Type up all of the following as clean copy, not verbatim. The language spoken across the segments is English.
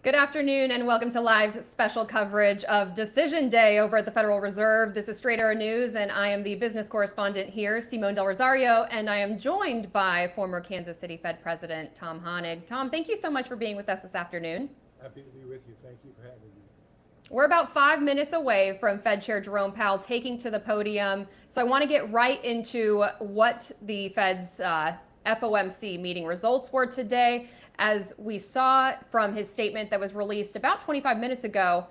Good afternoon and welcome to live special coverage of Decision Day over at the Federal Reserve. This is Straight Arrow News and I am the business correspondent here, Simone Del Rosario, and I am joined by former Kansas City Fed President Tom Hoenig. Tom, thank you so much for being with us this afternoon. Happy to be with you. Thank you for having me. We're about 5 minutes away from Fed Chair Jerome Powell taking to the podium, so I want to get right into what the Fed's FOMC meeting results were today. As we saw from his statement that was released about 25 minutes ago,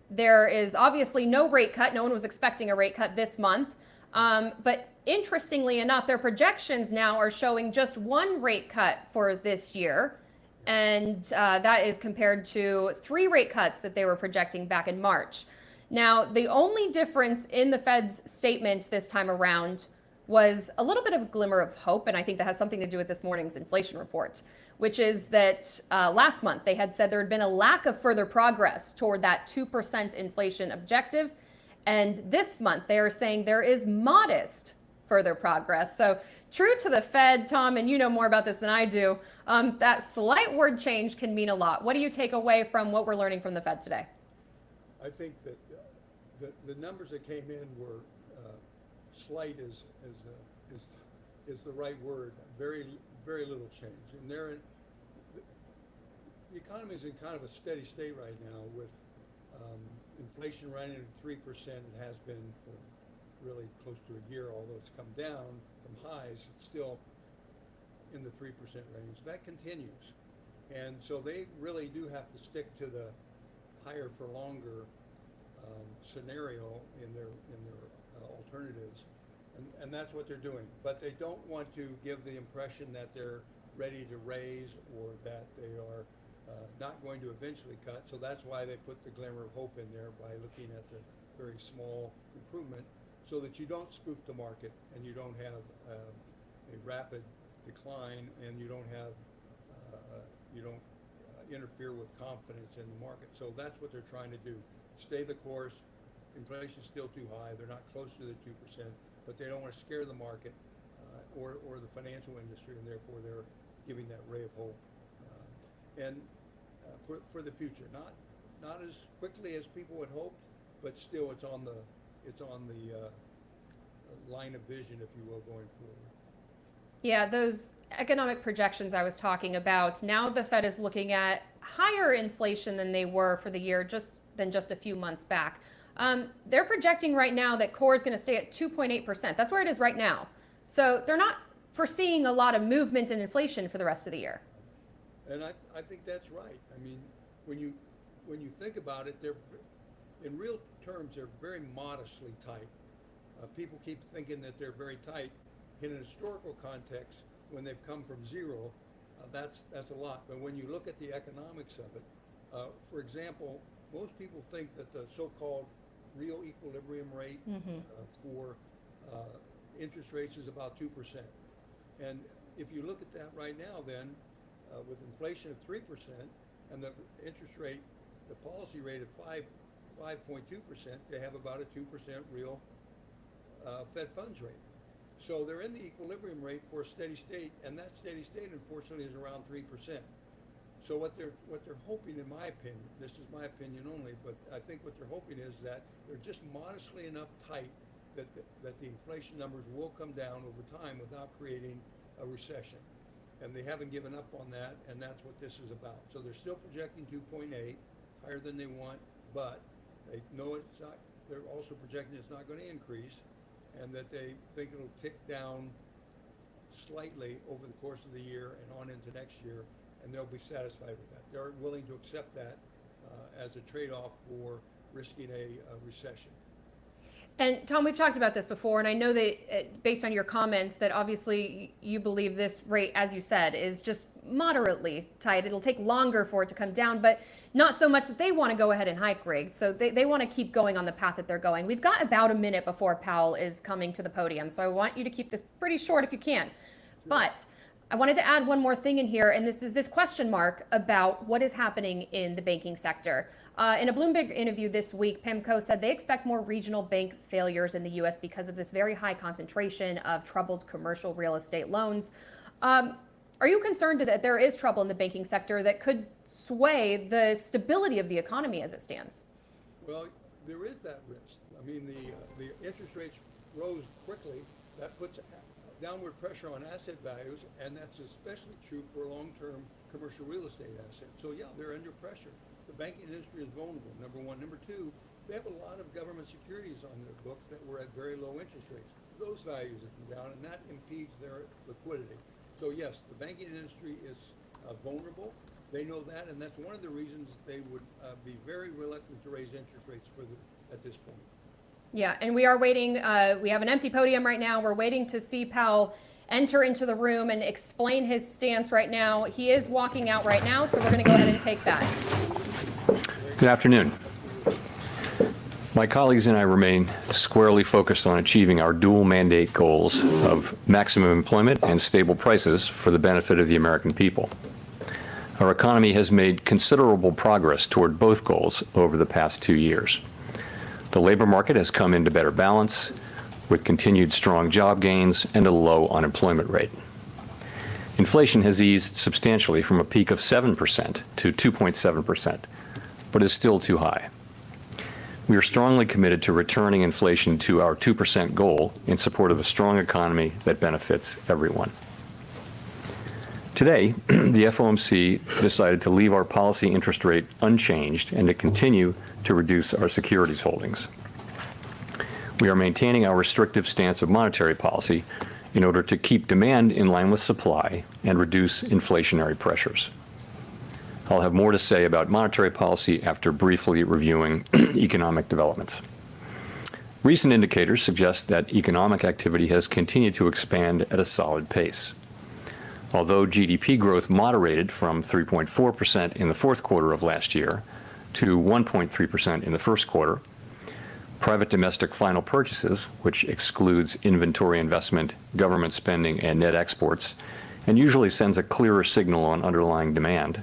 there is obviously no rate cut. No one was expecting a rate cut this month. But interestingly enough, their projections now are showing just one rate cut for this year. And that is compared to 3 rate cuts that they were projecting back in March. Now, the only difference in the Fed's statement this time around was a little bit of a glimmer of hope, and I think that has something to do with this morning's inflation report, which is that last month they had said there had been a lack of further progress toward that 2% inflation objective. And this month they are saying there is modest further progress. So true to the Fed, Tom, and you know more about this than I do, that slight word change can mean a lot. What do you take away from what we're learning from the Fed today? I think that the numbers that came in were slight is the right word. Very little change, and the economy is in kind of a steady state right now with inflation running at 3%. It has been for really close to a year, although it's come down from highs. It's still in the 3% range. That continues, and so they really do have to stick to the higher for longer scenario in their alternatives. And that's what they're doing. But they don't want to give the impression that they're ready to raise or that they are not going to eventually cut. So that's why they put the glimmer of hope in there by looking at the very small improvement so that you don't spook the market and you don't have a rapid decline and you don't have interfere with confidence in the market. So that's what they're trying to do. Stay the course. Inflation's still too high. They're not close to the 2%. But they don't want to scare the market or the financial industry, and therefore they're giving that ray of hope for the future. Not as quickly as people had hoped, but still it's on the line of vision, if you will, going forward. Yeah, those economic projections I was talking about, now the Fed is looking at higher inflation than they were for the year just a few months back. They're projecting right now that core is going to stay at 2.8%. That's where it is right now. So they're not foreseeing a lot of movement in inflation for the rest of the year. And I think that's right. I mean, when you think about it, they're in real terms they're very modestly tight. People keep thinking that they're very tight. In a historical context, when they've come from zero, that's a lot. But when you look at the economics of it, for example, most people think that the so-called real equilibrium rate for interest rates is about 2%. And if you look at that right now, then with inflation of 3% and the interest rate, the policy rate of 5.2%, they have about a 2% real Fed funds rate. So they're in the equilibrium rate for a steady state, and that steady state, unfortunately, is around 3%. So what they're hoping, in my opinion, this is my opinion only, but I think what they're hoping is that they're just modestly enough tight that the inflation numbers will come down over time without creating a recession. And they haven't given up on that, and that's what this is about. So they're still projecting 2.8, higher than they want, but they know it's not. They're also projecting it's not going to increase, and that they think it'll tick down slightly over the course of the year and on into next year. And they'll be satisfied with that. They're willing to accept that as a trade-off for risking a recession. And Tom, we've talked about this before, and I know that based on your comments that obviously you believe this rate, as you said, is just moderately tight. It'll take longer for it to come down, but not so much that they want to go ahead and hike rates. So they want to keep going on the path that they're going. We've got about a minute before Powell is coming to the podium, so I want you to keep this pretty short if you can. Sure. But I wanted to add one more thing in here, and this is this question mark about what is happening in the banking sector. In a Bloomberg interview this week, PIMCO said they expect more regional bank failures in the U.S. because of this very high concentration of troubled commercial real estate loans. Are you concerned that there is trouble in the banking sector that could sway the stability of the economy as it stands? Well, there is that risk. I mean, the interest rates rose quickly. That puts downward pressure on asset values, and that's especially true for long-term commercial real estate assets. So yeah, they're under pressure. The banking industry is vulnerable, number one. Number two, they have a lot of government securities on their books that were at very low interest rates. Those values have come down, and that impedes their liquidity. So yes, the banking industry is vulnerable. They know that, and that's one of the reasons they would be very reluctant to raise interest rates at this point. Yeah, and we are waiting. We have an empty podium right now. We're waiting to see Powell enter into the room and explain his stance right now. He is walking out right now, so we're going to go ahead and take that. Good afternoon. My colleagues and I remain squarely focused on achieving our dual mandate goals of maximum employment and stable prices for the benefit of the American people. Our economy has made considerable progress toward both goals over the past 2 years. The labor market has come into better balance, with continued strong job gains and a low unemployment rate. Inflation has eased substantially from a peak of 7% to 2.7%, but is still too high. We are strongly committed to returning inflation to our 2% goal in support of a strong economy that benefits everyone. Today, the FOMC decided to leave our policy interest rate unchanged and to continue to reduce our securities holdings. We are maintaining our restrictive stance of monetary policy in order to keep demand in line with supply and reduce inflationary pressures. I'll have more to say about monetary policy after briefly reviewing economic developments. Recent indicators suggest that economic activity has continued to expand at a solid pace. Although GDP growth moderated from 3.4% in the fourth quarter of last year to 1.3% in the first quarter, private domestic final purchases, which excludes inventory investment, government spending, and net exports, and usually sends a clearer signal on underlying demand,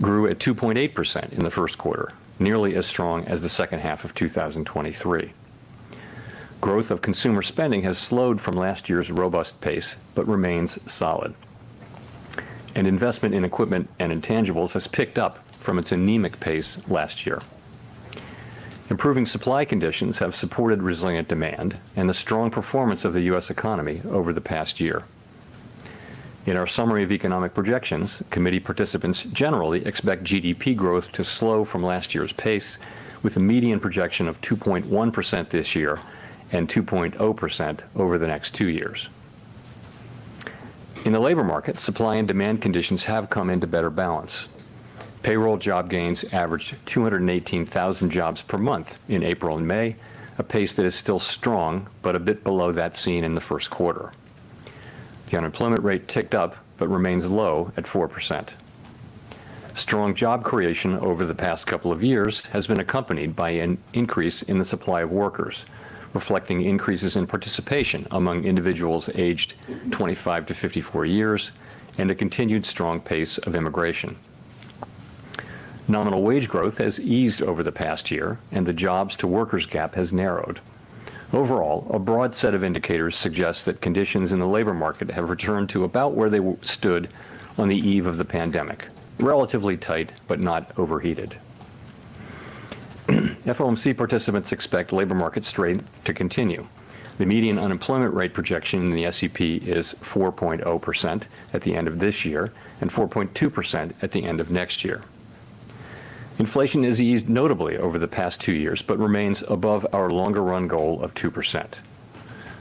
grew at 2.8% in the first quarter, nearly as strong as the second half of 2023. Growth of consumer spending has slowed from last year's robust pace, but remains solid. And investment in equipment and intangibles has picked up from its anemic pace last year. Improving supply conditions have supported resilient demand and the strong performance of the U.S. economy over the past year. In our summary of economic projections, committee participants generally expect GDP growth to slow from last year's pace, with a median projection of 2.1% this year and 2.0% over the next 2 years. In the labor market, supply and demand conditions have come into better balance. Payroll job gains averaged 218,000 jobs per month in April and May, a pace that is still strong, but a bit below that seen in the first quarter. The unemployment rate ticked up, but remains low at 4%. Strong job creation over the past couple of years has been accompanied by an increase in the supply of workers, reflecting increases in participation among individuals aged 25 to 54 years and a continued strong pace of immigration. Nominal wage growth has eased over the past year, and the jobs to workers gap has narrowed. Overall, a broad set of indicators suggests that conditions in the labor market have returned to about where they stood on the eve of the pandemic, relatively tight but not overheated. FOMC participants expect labor market strength to continue. The median unemployment rate projection in the SEP is 4.0% at the end of this year and 4.2% at the end of next year. Inflation has eased notably over the past 2 years, but remains above our longer-run goal of 2%.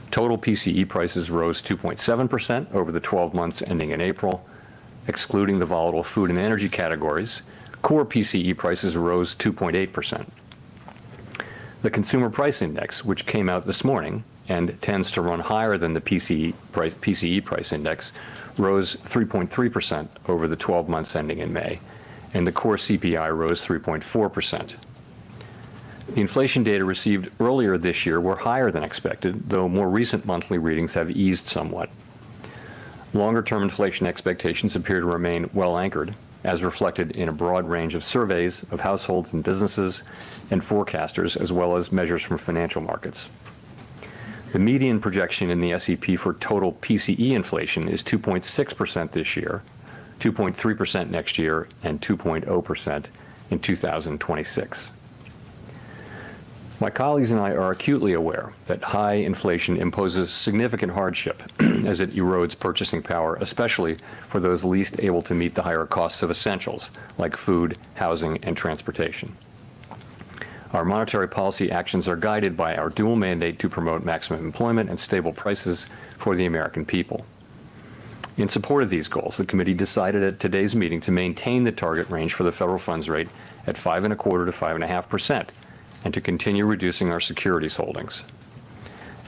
Total PCE prices rose 2.7% over the 12 months ending in April. Excluding the volatile food and energy categories, core PCE prices rose 2.8%. The Consumer Price Index, which came out this morning and tends to run higher than the PCE price index, rose 3.3% over the 12 months ending in May, and the core CPI rose 3.4%. The inflation data received earlier this year were higher than expected, though more recent monthly readings have eased somewhat. Longer-term inflation expectations appear to remain well anchored, as reflected in a broad range of surveys of households and businesses and forecasters, as well as measures from financial markets. The median projection in the SEP for total PCE inflation is 2.6% this year, 2.3% next year, and 2.0% in 2026. My colleagues and I are acutely aware that high inflation imposes significant hardship as it erodes purchasing power, especially for those least able to meet the higher costs of essentials like food, housing, and transportation. Our monetary policy actions are guided by our dual mandate to promote maximum employment and stable prices for the American people. In support of these goals, the committee decided at today's meeting to maintain the target range for the federal funds rate at 5.25% to 5.5%, and to continue reducing our securities holdings.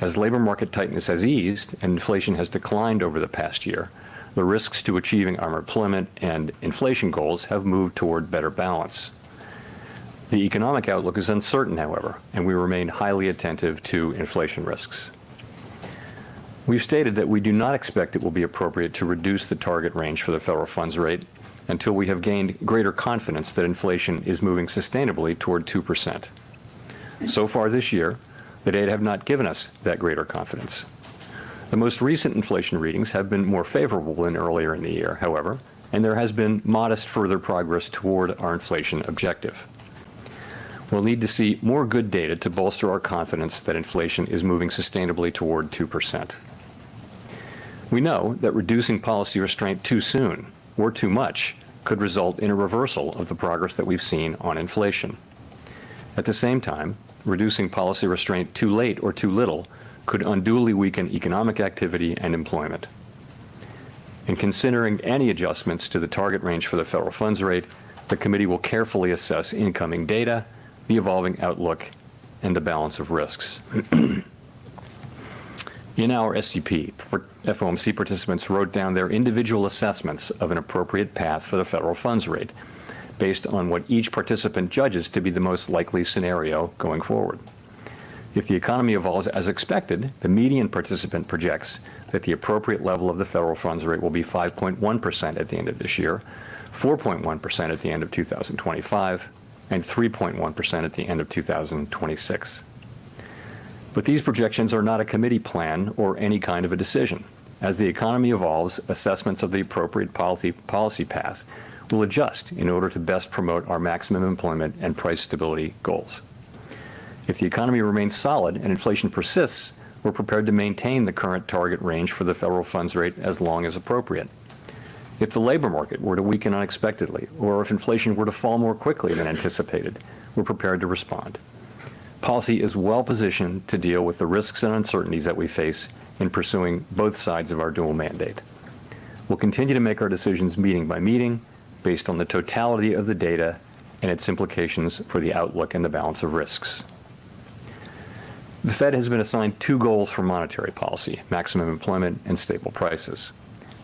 As labor market tightness has eased and inflation has declined over the past year, the risks to achieving our employment and inflation goals have moved toward better balance. The economic outlook is uncertain, however, and we remain highly attentive to inflation risks. We've stated that we do not expect it will be appropriate to reduce the target range for the federal funds rate until we have gained greater confidence that inflation is moving sustainably toward 2%. So far this year, the data have not given us that greater confidence. The most recent inflation readings have been more favorable than earlier in the year, however, and there has been modest further progress toward our inflation objective. We'll need to see more good data to bolster our confidence that inflation is moving sustainably toward 2%. We know that reducing policy restraint too soon or too much could result in a reversal of the progress that we've seen on inflation. At the same time, reducing policy restraint too late or too little could unduly weaken economic activity and employment. In considering any adjustments to the target range for the federal funds rate, the committee will carefully assess incoming data, the evolving outlook, and the balance of risks. In our SEP, FOMC participants wrote down their individual assessments of an appropriate path for the federal funds rate, based on what each participant judges to be the most likely scenario going forward. If the economy evolves as expected, the median participant projects that the appropriate level of the federal funds rate will be 5.1% at the end of this year, 4.1% at the end of 2025, and 3.1% at the end of 2026. But these projections are not a committee plan or any kind of a decision. As the economy evolves, assessments of the appropriate policy path will adjust in order to best promote our maximum employment and price stability goals. If the economy remains solid and inflation persists, we're prepared to maintain the current target range for the federal funds rate as long as appropriate. If the labor market were to weaken unexpectedly, or if inflation were to fall more quickly than anticipated, we're prepared to respond. Policy is well positioned to deal with the risks and uncertainties that we face in pursuing both sides of our dual mandate. We'll continue to make our decisions meeting by meeting, based on the totality of the data and its implications for the outlook and the balance of risks. The Fed has been assigned two goals for monetary policy: maximum employment and stable prices.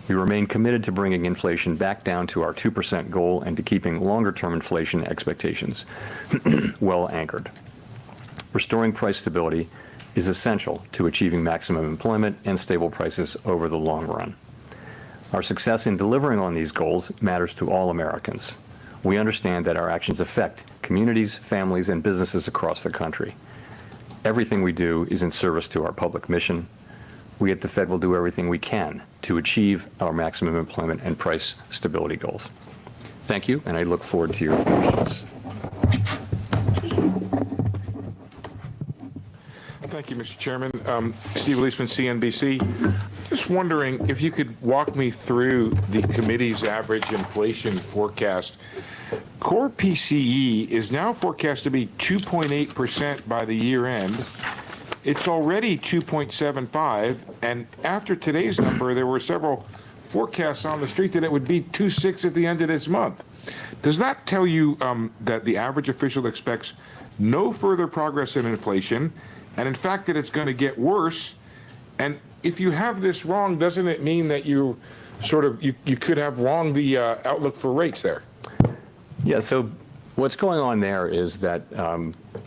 We remain committed to bringing inflation back down to our 2% goal and to keeping longer-term inflation expectations well anchored. Restoring price stability is essential to achieving maximum employment and stable prices over the long run. Our success in delivering on these goals matters to all Americans. We understand that our actions affect communities, families, and businesses across the country. Everything we do is in service to our public mission. We at the Fed will do everything we can to achieve our maximum employment and price stability goals. Thank you, and I look forward to your questions. Thank you, Mr. Chairman. Steve Leisman, CNBC. Just wondering if you could walk me through the committee's average inflation forecast. Core PCE is now forecast to be 2.8% by the year end. It's already 2.75, and after today's number, there were several forecasts on the street that it would be 2.6 at the end of this month. Does that tell you that the average official expects no further progress in inflation, and in fact that it's going to get worse? And if you have this wrong, doesn't it mean that you could have wrong the outlook for rates there? Yeah, so what's going on there is that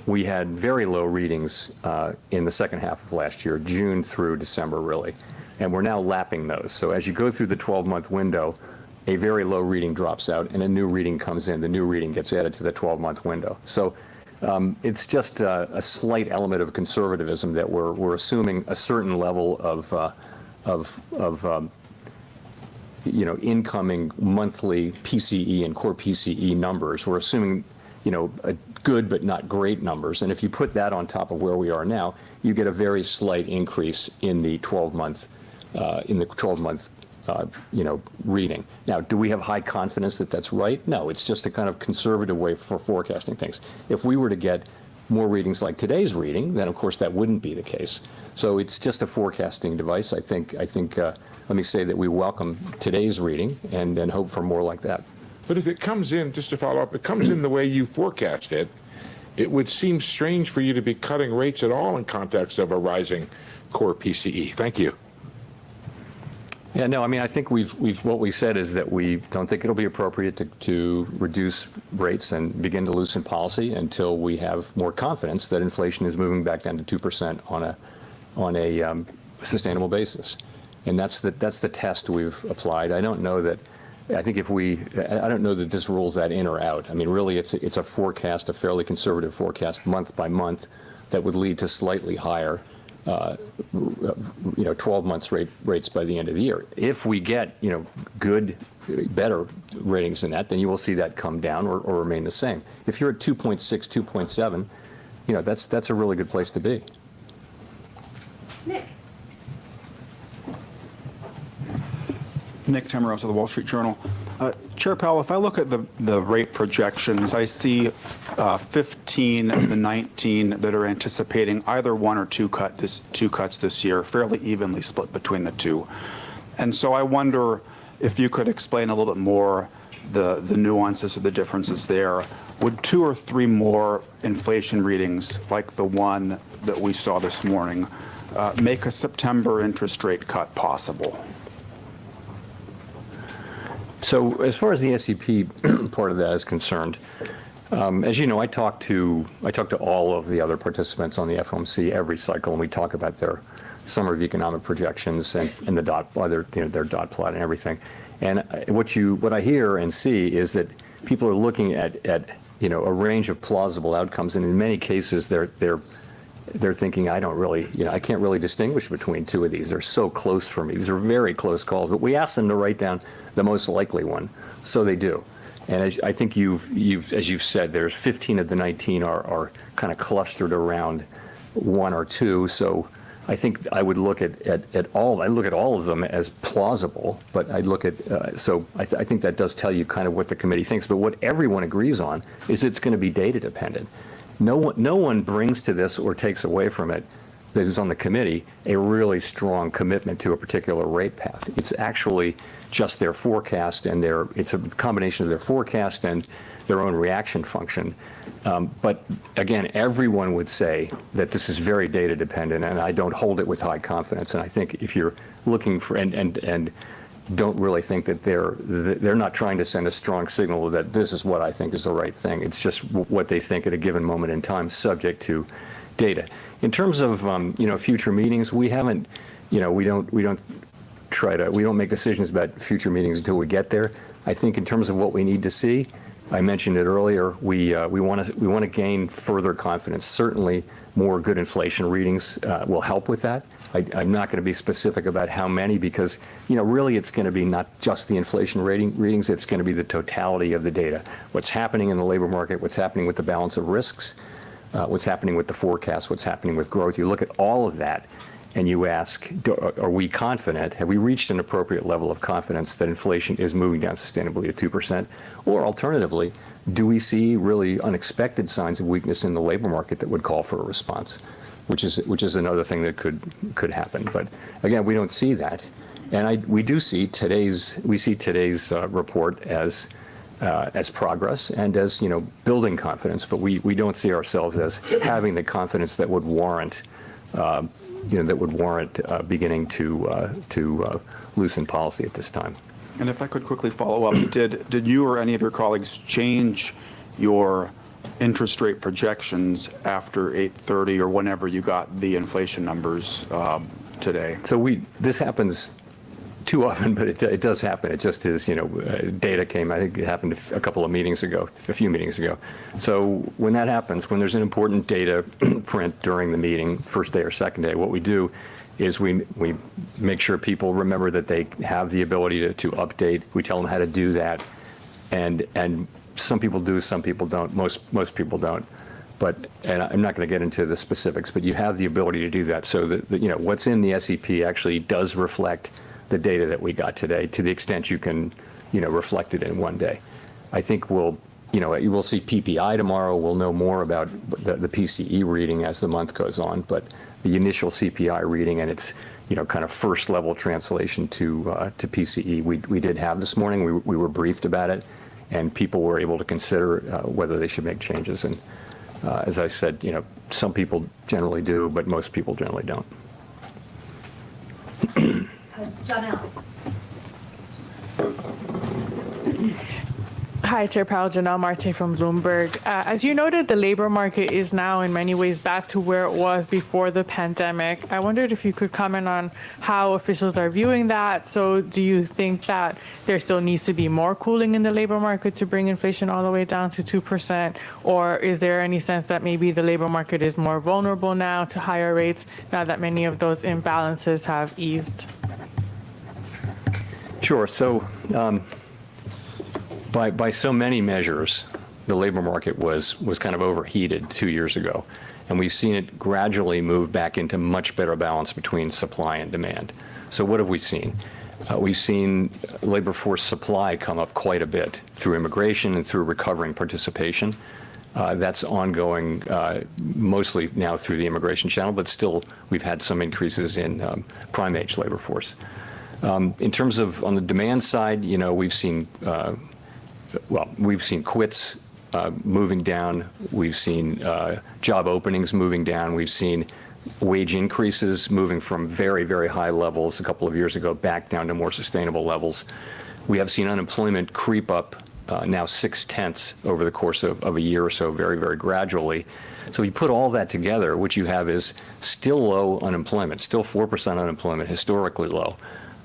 we had very low readings in the second half of last year, June through December, really, and we're now lapping those. So as you go through the 12-month window, a very low reading drops out and a new reading comes in. The new reading gets added to the 12-month window. So It's just a slight element of conservatism that we're assuming a certain level of incoming monthly PCE and core PCE numbers. We're assuming, a good but not great numbers. And if you put that on top of where we are now, you get a very slight increase in the 12-month reading. Now, do we have high confidence that that's right? No, it's just a kind of conservative way for forecasting things. If we were to get more readings like today's reading, then of course that wouldn't be the case. So it's just a forecasting device. I think. Let me say that we welcome today's reading and hope for more like that. But if it comes in, just to follow up, it comes in the way you forecast it, it would seem strange for you to be cutting rates at all in context of a rising core PCE. Thank you. Yeah, no, I mean, I think what we said is that we don't think it'll be appropriate to reduce rates and begin to loosen policy until we have more confidence that inflation is moving back down to 2% on a sustainable basis. And that's the test we've applied. I don't know that this rules that in or out. I mean, really, it's a forecast, a fairly conservative forecast, month by month, that would lead to slightly higher 12 months rates by the end of the year. If we get, better ratings than that, then you will see that come down or remain the same. If you're at 2.6, 2.7, that's a really good place to be. Nick Tamarosa of the Wall Street Journal. Chair Powell, if I look at the rate projections, I see 15 of the 19 that are anticipating either one or two cuts this year, fairly evenly split between the two. And so I wonder if you could explain a little bit more the nuances or the differences there. Would 2 or 3 more inflation readings, like the one that we saw this morning, make a September interest rate cut possible? So as far as the SEP part of that is concerned, as you know, I talk to all of the other participants on the FOMC every cycle, and we talk about their summer of economic projections and the their dot plot and everything. And what I hear and see is that people are looking at a range of plausible outcomes, and in many cases they're thinking, I can't really distinguish between two of these. They're so close for me. These are very close calls. But we ask them to write down the most likely one, so they do. And I think as you've said, there's 15 of the 19 are kind of clustered around 1 or 2. So I think I would look at all of them as plausible. But I'd look at I think that does tell you kind of what the committee thinks. But what everyone agrees on is it's going to be data dependent. No one brings to this or takes away from it, that is on the committee, a really strong commitment to a particular rate path. It's actually just their forecast, and it's a combination of their forecast and their own reaction function. But again, everyone would say that this is very data dependent, and I don't hold it with high confidence. And I think if you're looking for and don't really think that they're not trying to send a strong signal that this is what I think is the right thing. It's just what they think at a given moment in time, subject to data. In terms of future meetings, we haven't, we don't make decisions about future meetings until we get there. I think in terms of what we need to see, I mentioned it earlier, we want to gain further confidence. Certainly, more good inflation readings will help with that. I'm not going to be specific about how many because, really it's going to be not just the inflation readings, it's going to be the totality of the data. What's happening in the labor market, what's happening with the balance of risks, what's happening with the forecast, what's happening with growth. You look at all of that and you ask, are we confident? Have we reached an appropriate level of confidence that inflation is moving down sustainably to 2%? Or alternatively, do we see really unexpected signs of weakness in the labor market that would call for a response? Which is another thing that could happen. But again, we don't see that, and we see today's report as progress and as building confidence. But we don't see ourselves as having the confidence that would warrant beginning to loosen policy at this time. And if I could quickly follow up, did you or any of your colleagues change your interest rate projections after 8:30 or whenever you got the inflation numbers today? So this happens too often, but it does happen. It just is, data came, I think it happened a few meetings ago. So when that happens, when there's an important data print during the meeting, first day or second day, what we do is we make sure people remember that they have the ability to update. We tell them how to do that. And some people do, some people don't, most people don't. And I'm not going to get into the specifics, but you have the ability to do that. So that what's in the SEP actually does reflect the data that we got today, to the extent you can, reflect it in one day. I think we'll see PPI tomorrow. We'll know more about the PCE reading as the month goes on, but the initial CPI reading and its, kind of first level translation to PCE, we did have this morning. We were briefed about it, and people were able to consider whether they should make changes. And as I said, some people generally do, but most people generally don't. John Allen. Hi, Chair Powell, Janelle Marte from Bloomberg. As you noted, the labor market is now in many ways back to where it was before the pandemic. I wondered if you could comment on how officials are viewing that. So do you think that there still needs to be more cooling in the labor market to bring inflation all the way down to 2%? Or is there any sense that maybe the labor market is more vulnerable now to higher rates now that many of those imbalances have eased? Sure. So by so many measures, the labor market was kind of overheated 2 years ago, and we've seen it gradually move back into much better balance between supply and demand. So what have we seen? We've seen labor force supply come up quite a bit through immigration and through recovering participation. That's ongoing mostly now through the immigration channel, but still we've had some increases in prime age labor force. In terms of on the demand side, we've seen quits moving down. We've seen job openings moving down. We've seen wage increases moving from very, very high levels a couple of years ago back down to more sustainable levels. We have seen unemployment creep up now 0.6 over the course of a year or so, very, very gradually. So you put all that together, what you have is still low unemployment, still 4% unemployment, historically low.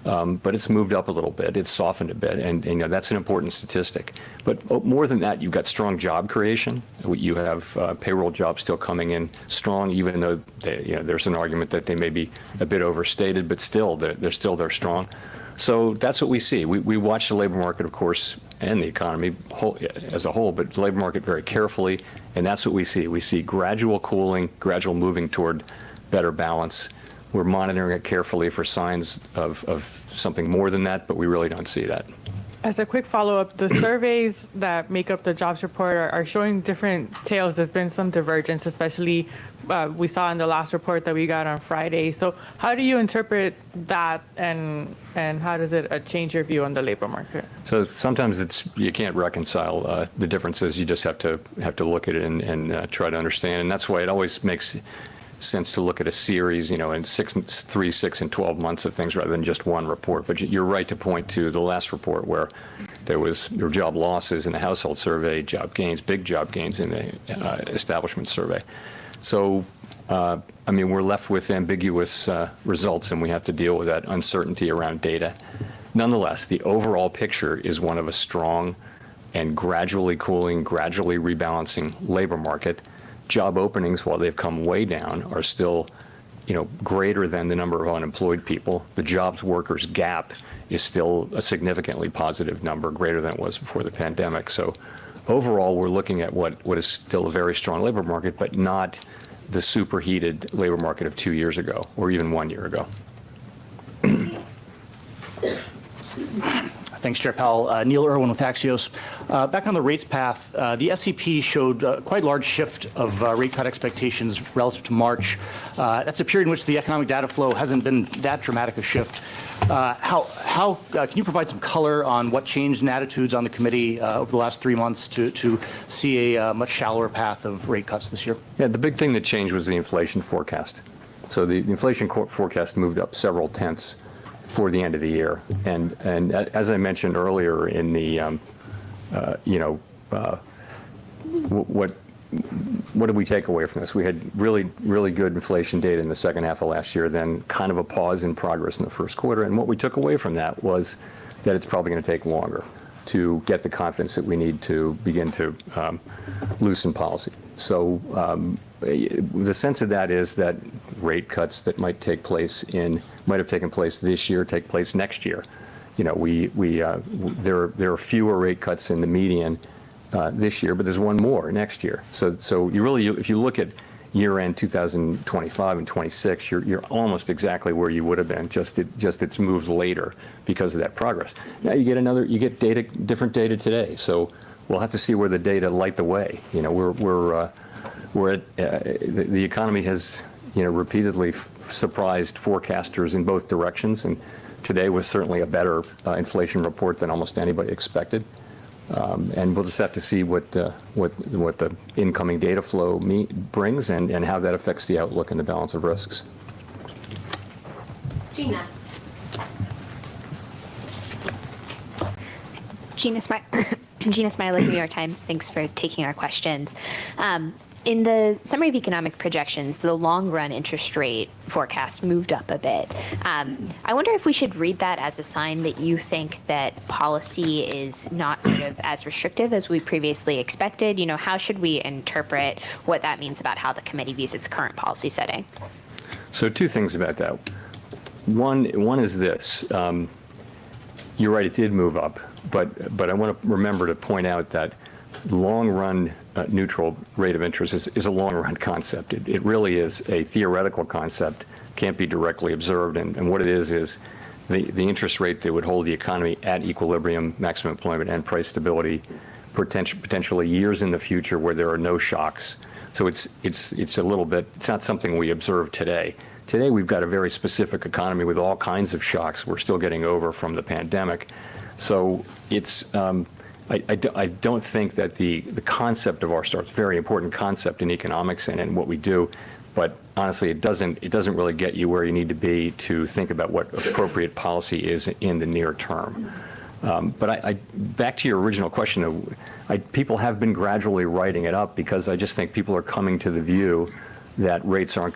But it's moved up a little bit. It's softened a bit, and that's an important statistic. But more than that, you've got strong job creation. You have payroll jobs still coming in strong, even though there's an argument that they may be a bit overstated, but still they're strong. So that's what we see. We watch the labor market, of course, and the economy as a whole, but the labor market very carefully, and that's what we see. We see gradual cooling, gradual moving toward better balance. We're monitoring it carefully for signs of something more than that, but we really don't see that. As a quick follow-up, the surveys that make up the jobs report are showing different tales. There's been some divergence, especially we saw in the last report that we got on Friday. So how do you interpret that, and how does it change your view on the labor market? So sometimes you can't reconcile the differences. You just have to look at it and try to understand. And that's why it always makes sense to look at a series, in 3, 6, and 12 months of things rather than just one report. But you're right to point to the last report where there were job losses in the household survey, job gains, big job gains in the establishment survey. So, we're left with ambiguous results, and we have to deal with that uncertainty around data. Nonetheless, the overall picture is one of a strong and gradually cooling, gradually rebalancing labor market. Job openings, while they've come way down, are still, greater than the number of unemployed people. The jobs workers gap is still a significantly positive number, greater than it was before the pandemic. So overall, we're looking at what is still a very strong labor market, but not the superheated labor market of 2 years ago, or even 1 year ago. Thanks, Chair Powell. Neil Irwin with Axios. Back on the rates path, the SEP showed quite a large shift of rate cut expectations relative to March. That's a period in which the economic data flow hasn't been that dramatic a shift. Can you provide some color on what changed in attitudes on the committee over the last 3 months to see a much shallower path of rate cuts this year? Yeah, the big thing that changed was the inflation forecast. So the inflation forecast moved up several tenths for the end of the year. And as I mentioned earlier in the, what what did we take away from this? We had really, really good inflation data in the second half of last year, then kind of a pause in progress in the first quarter. And what we took away from that was that it's probably going to take longer to get the confidence that we need to begin to loosen policy. So the sense of that is that rate cuts that might have taken place this year, take place next year. You know, there are fewer rate cuts in the median this year, but there's one more next year. So if you look at year-end 2025 and 26, you're almost exactly where you would have been. Just it's moved later because of that progress. Now you get different data today. So we'll have to see where the data light the way. You know, the economy has, you know, repeatedly surprised forecasters in both directions, and today was certainly a better inflation report than almost anybody expected. And we'll just have to see what the incoming data flow brings and how that affects the outlook and the balance of risks. Gina. Gina Smiley, New York Times. Thanks for taking our questions. In the summary of economic projections, the long-run interest rate forecast moved up a bit. I wonder if we should read that as a sign that you think that policy is not sort of as restrictive as we previously expected. You know, how should we interpret what that means about how the committee views its current policy setting? So two things about that. One is this. You're right, it did move up, but I want to remember to point out that long-run neutral rate of interest is a long-run concept. It really is a theoretical concept, can't be directly observed, and what it is the interest rate that would hold the economy at equilibrium, maximum employment, and price stability, potentially years in the future where there are no shocks. So it's a little bit, it's not something we observe today. Today we've got a very specific economy with all kinds of shocks we're still getting over from the pandemic. So it's, I don't think that the concept of R-star, it's a very important concept in economics and in what we do, but honestly, it doesn't really get you where you need to be to think about what appropriate policy is in the near term. But back to your original question, people have been gradually writing it up because I just think people are coming to the view that rates are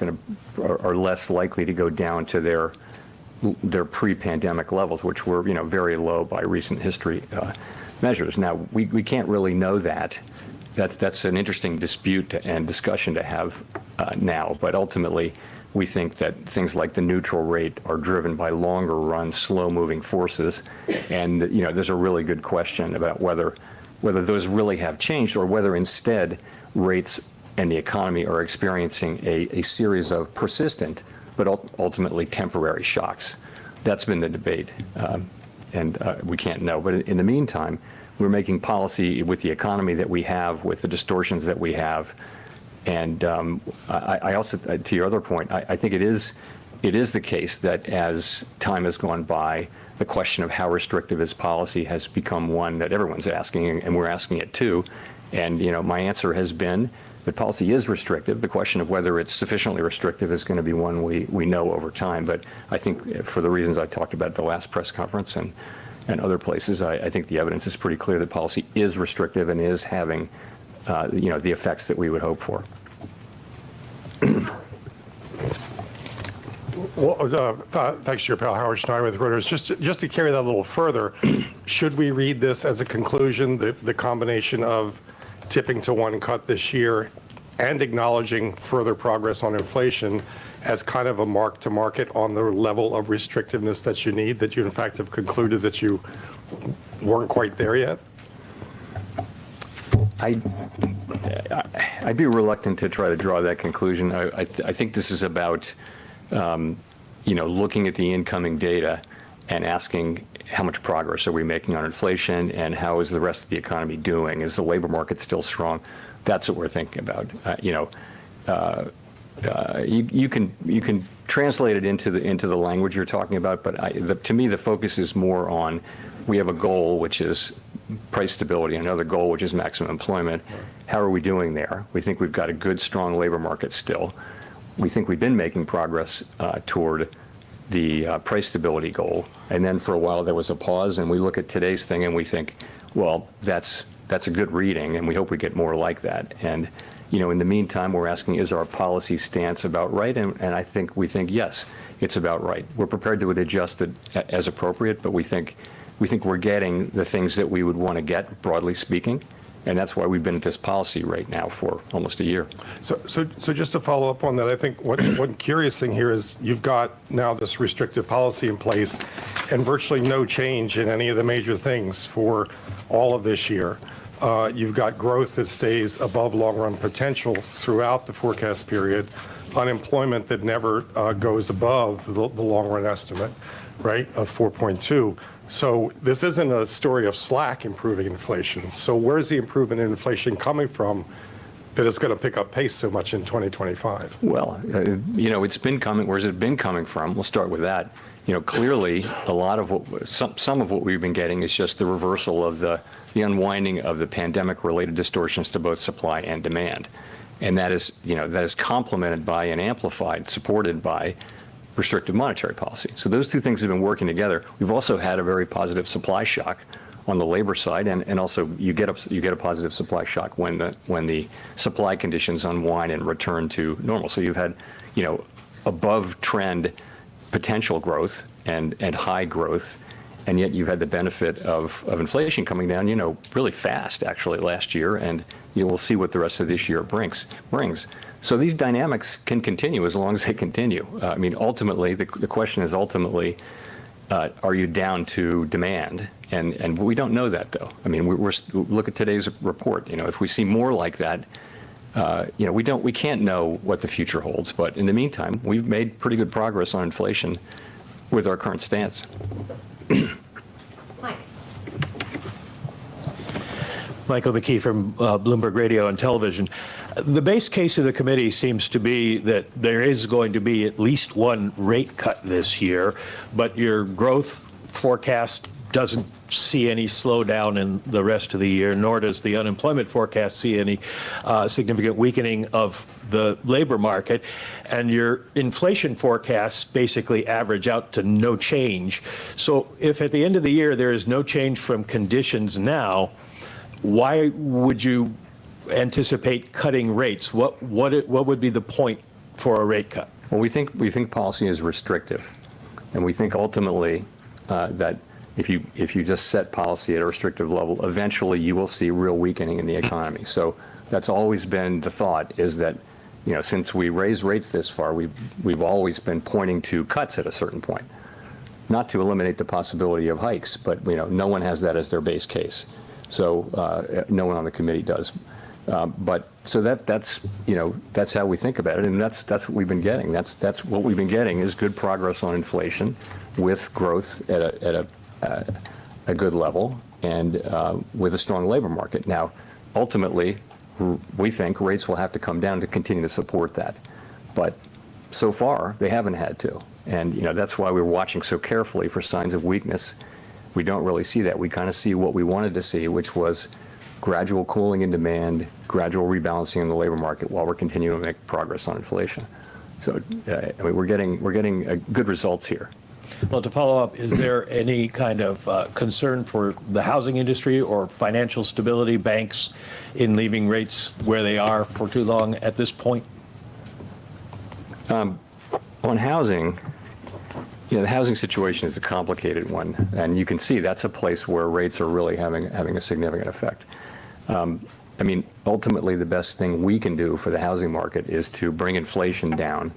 less likely to go down to their pre-pandemic levels, which were, you know, very low by recent history measures. Now, we can't really know that. That's an interesting dispute and discussion to have now, but ultimately, we think that things like the neutral rate are driven by longer run, slow-moving forces, and, you know, there's a really good question about whether those really have changed or whether instead rates and the economy are experiencing a series of persistent but ultimately temporary shocks. That's been the debate. And we can't know. But in the meantime, we're making policy with the economy that we have, with the distortions that we have. And I also, to your other point, I think it is the case that as time has gone by, the question of how restrictive is policy has become one that everyone's asking, and we're asking it too. And, you know, my answer has been that policy is restrictive. The question of whether it's sufficiently restrictive is going to be one we know over time. But I think for the reasons I talked about at the last press conference and other places, I think the evidence is pretty clear that policy is restrictive and is having, you know, the effects that we would hope for. Well, thanks, Chair Powell. Howard Schneider with Reuters. Just to carry that a little further, should we read this as a conclusion, the combination of tipping to one cut this year and acknowledging further progress on inflation as kind of a mark to market on the level of restrictiveness that you need, that you in fact have concluded that you weren't quite there yet? I'd be reluctant to try to draw that conclusion. I think this is about, you know, looking at the incoming data and asking how much progress are we making on inflation and how is the rest of the economy doing? Is the labor market still strong? That's what we're thinking about. You know, you can translate it into the language you're talking about, but to me the focus is more on we have a goal which is price stability, another goal which is maximum employment. How are we doing there? We think we've got a good, strong labor market still. We think we've been making progress toward the price stability goal. And then for a while there was a pause, and we look at today's thing and we think, well, that's that's a good reading, and we hope we get more like that. And, in the meantime, we're asking, is our policy stance about right? And we think, yes, it's about right. We're prepared to adjust it as appropriate, but we think we're getting the things that we would want to get, broadly speaking. And that's why we've been at this policy rate now for almost a year. So just to follow up on that, I think one curious thing here is you've got now this restrictive policy in place and virtually no change in any of the major things for all of this year. You've got growth that stays above long-run potential throughout the forecast period, unemployment that never goes above the long-run estimate, right, of 4.2. So this isn't a story of slack improving inflation. So where's the improvement in inflation coming from that it's going to pick up pace so much in 2025? Well, it's been coming. Where's it been coming from? We'll start with that. Clearly, a lot of some of what we've been getting is just the reversal of the unwinding of the pandemic-related distortions to both supply and demand, and that is complemented by and amplified, supported by restrictive monetary policy. So those two things have been working together. We've also had a very positive supply shock on the labor side, and also you get a positive supply shock when the supply conditions unwind and return to normal. So you've had above trend potential growth and high growth, and yet you've had the benefit of inflation coming down really fast actually last year, and we'll see what the rest of this year brings. So these dynamics can continue as long as they continue. Ultimately, the question is are you down to demand? And we don't know that, though. We're look at today's report. If we see more like that, we can't know what the future holds. But in the meantime, we've made pretty good progress on inflation with our current stance. Mike. Michael McKee from Bloomberg Radio and Television. The base case of the committee seems to be that there is going to be at least one rate cut this year, but your growth forecast doesn't see any slowdown in the rest of the year, nor does the unemployment forecast see any significant weakening of the labor market. And your inflation forecasts basically average out to no change. So if at the end of the year there is no change from conditions now, why would you anticipate cutting rates? What would be the point for a rate cut? Well, we think policy is restrictive, and we think ultimately that if you just set policy at a restrictive level, eventually you will see real weakening in the economy. So that's always been the thought, is that since we raised rates this far, we've always been pointing to cuts at a certain point, not to eliminate the possibility of hikes, but no one has that as their base case. So no one on the committee does. But so that's how we think about it, and that's what we've been getting. That's what we've been getting is good progress on inflation, with growth at a good level, and with a strong labor market. Now, ultimately, we think rates will have to come down to continue to support that, but so far they haven't had to, and that's why we're watching so carefully for signs of weakness. We don't really see that. We kind of see what we wanted to see, which was gradual cooling in demand, gradual rebalancing in the labor market, while we're continuing to make progress on inflation. So we're getting good results here. Well, to follow up, is there any kind of concern for the housing industry or financial stability, banks, in leaving rates where they are for too long at this point? On housing, the housing situation is a complicated one, and you can see that's a place where rates are really having a significant effect. Ultimately, the best thing we can do for the housing market is to bring inflation down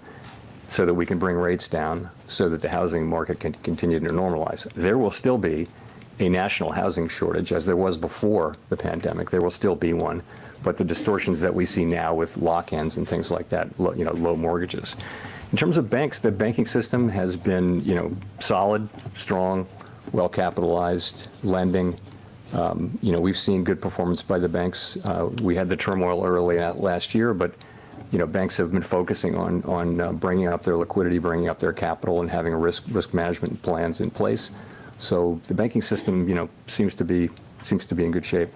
so that we can bring rates down so that the housing market can continue to normalize. There will still be a national housing shortage, as there was before the pandemic. There will still be one, but the distortions that we see now with lock-ins and things like that, low mortgages. In terms of banks, the banking system has been, solid, strong, well-capitalized, lending. We've seen good performance by the banks. We had the turmoil early last year, but banks have been focusing on bringing up their liquidity, bringing up their capital, and having risk management plans in place. So the banking system, seems to be in good shape.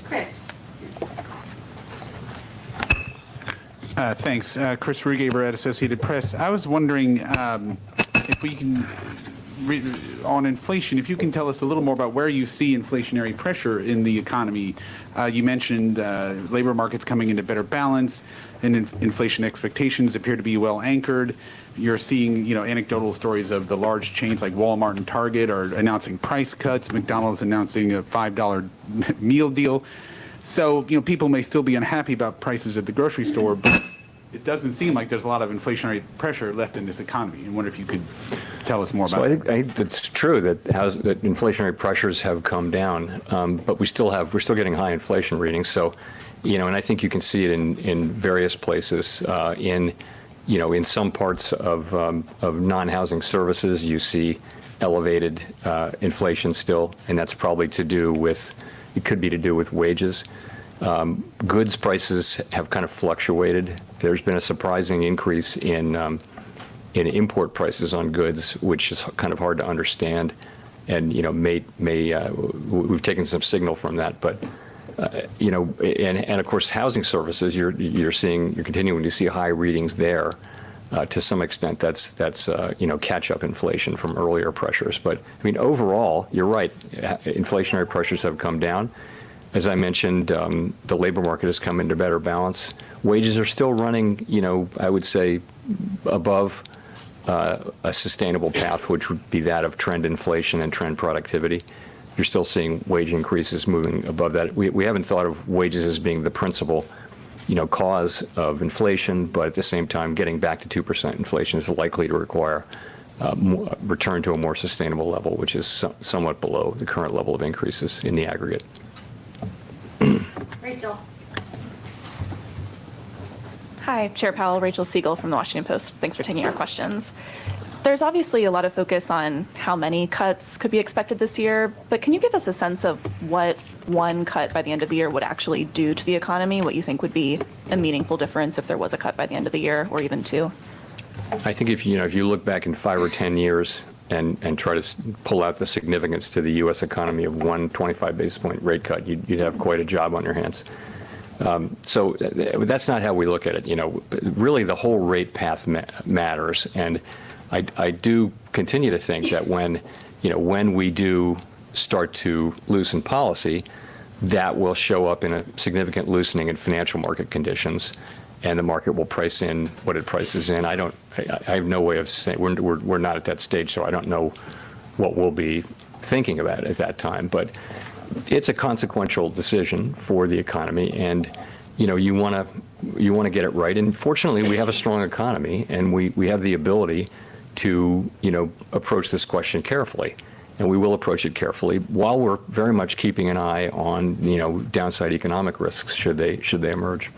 Chris. Thanks. Chris Rugaber at Associated Press. I was wondering if we can on inflation, if you can tell us a little more about where you see inflationary pressure in the economy. You mentioned labor markets coming into better balance, and inflation expectations appear to be well anchored. You're seeing, anecdotal stories of the large chains like Walmart and Target are announcing price cuts. McDonald's announcing a $5 meal deal. So, people may still be unhappy about prices at the grocery store, but it doesn't seem like there's a lot of inflationary pressure left in this economy. I wonder if you could tell us more about it. I think it's true that inflationary pressures have come down, but we're still getting high inflation readings. So, and I think you can see it in various places. In some parts of non-housing services, you see elevated inflation still, and that's probably it could be to do with wages. Goods prices have kind of fluctuated. There's been a surprising increase in import prices on goods, which is kind of hard to understand, and we've taken some signal from that, but. And of course, housing services, you're continuing to see high readings there. To some extent, that's catch-up inflation from earlier pressures. But overall, you're right. Inflationary pressures have come down. As I mentioned, the labor market has come into better balance. Wages are still running, I would say, above a sustainable path, which would be that of trend inflation and trend productivity. You're still seeing wage increases moving above that. We haven't thought of wages as being the principal, cause of inflation, but at the same time, getting back to 2% inflation is likely to require return to a more sustainable level, which is somewhat below the current level of increases in the aggregate. Rachel. Hi, Chair Powell, Rachel Siegel from the Washington Post. Thanks for taking our questions. There's obviously a lot of focus on how many cuts could be expected this year, but can you give us a sense of what one cut by the end of the year would actually do to the economy, what you think would be a meaningful difference if there was a cut by the end of the year, or even two? I think if you look back in 5 or 10 years and try to pull out the significance to the U.S. economy of one 25 basis point rate cut, you'd have quite a job on your hands. So that's not how we look at it. Really the whole rate path matters, and I do continue to think that when we do start to loosen policy, that will show up in a significant loosening in financial market conditions, and the market will price in what it prices in. I have no way of saying, we're not at that stage, so I don't know what we'll be thinking about at that time. But it's a consequential decision for the economy, and you want to get it right. And fortunately, we have a strong economy, and we have the ability to approach this question carefully, and we will approach it carefully while we're very much keeping an eye on downside economic risks should they emerge.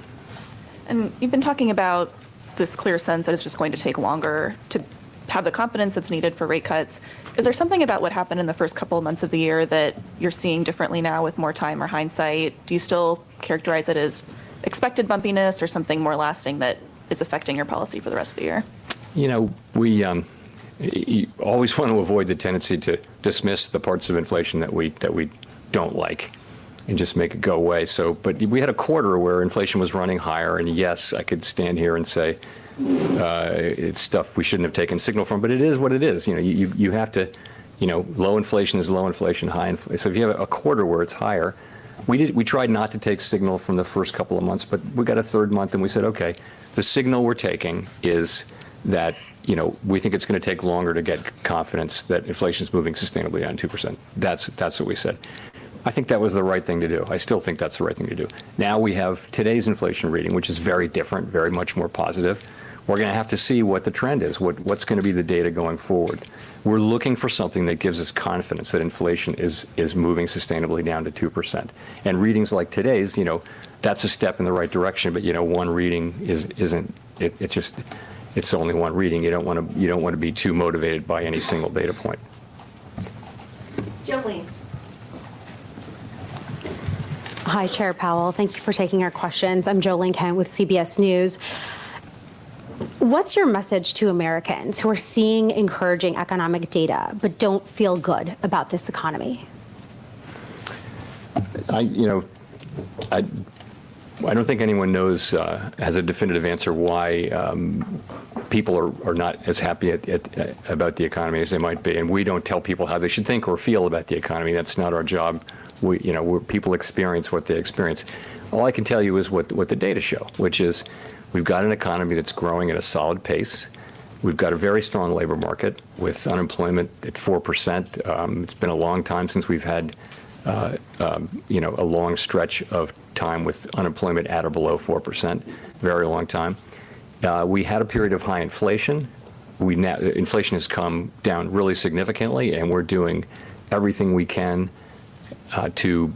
And you've been talking about this clear sense that it's just going to take longer to have the confidence that's needed for rate cuts. Is there something about what happened in the first couple of months of the year that you're seeing differently now with more time or hindsight? Do you still characterize it as expected bumpiness or something more lasting that is affecting your policy for the rest of the year? We always want to avoid the tendency to dismiss the parts of inflation that we don't like and just make it go away. But we had a quarter where inflation was running higher, and yes, I could stand here and say it's stuff we shouldn't have taken signal from, but it is what it is. You have to, low inflation is low inflation, high inflation. So if you have a quarter where it's higher, we tried not to take signal from the first couple of months, but we got a third month and we said, okay, the signal we're taking is that we think it's going to take longer to get confidence that inflation is moving sustainably down 2%. That's what we said. I think that was the right thing to do. I still think that's the right thing to do. Now we have today's inflation reading, which is very different, very much more positive. We're going to have to see what the trend is, what's going to be the data going forward. We're looking for something that gives us confidence that inflation is moving sustainably down to 2%. And readings like today's, that's a step in the right direction. But one reading isn't. It's only one reading. You don't want to be too motivated by any single data point. Jolene. Hi, Chair Powell. Thank you for taking our questions. I'm Jolene Kent with CBS News. What's your message to Americans who are seeing encouraging economic data but don't feel good about this economy? I don't think anyone knows, has a definitive answer why people are not as happy about the economy as they might be, and we don't tell people how they should think or feel about the economy. That's not our job. People experience what they experience. All I can tell you is what the data show, which is we've got an economy that's growing at a solid pace. We've got a very strong labor market with unemployment at 4%. It's been a long time since we've had, a long stretch of time with unemployment at or below 4%. Very long time. We had a period of high inflation. Inflation has come down really significantly, and we're doing everything we can to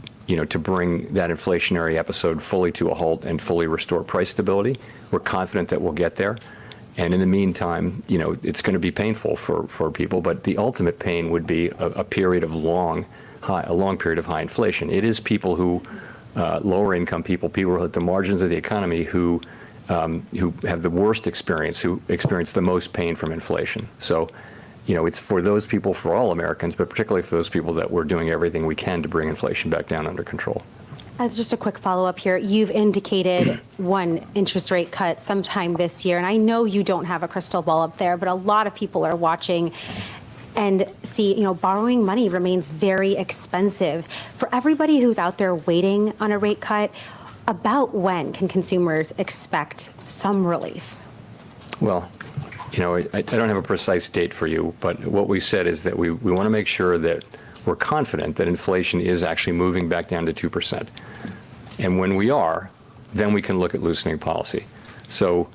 bring that inflationary episode fully to a halt and fully restore price stability. We're confident that we'll get there. And in the meantime, it's going to be painful for people, but the ultimate pain would be a period of a long period of high inflation. It is people who, lower income people who are at the margins of the economy who have the worst experience, who experience the most pain from inflation. So, it's for those people, for all Americans, but particularly for those people that we're doing everything we can to bring inflation back down under control. As just a quick follow-up here, you've indicated one interest rate cut sometime this year, and I know you don't have a crystal ball up there, but a lot of people are watching and see, borrowing money remains very expensive. For everybody who's out there waiting on a rate cut, about when can consumers expect some relief? Well, I don't have a precise date for you, but what we said is that we want to make sure that we're confident that inflation is actually moving back down to 2%. And when we are, then we can look at loosening policy. So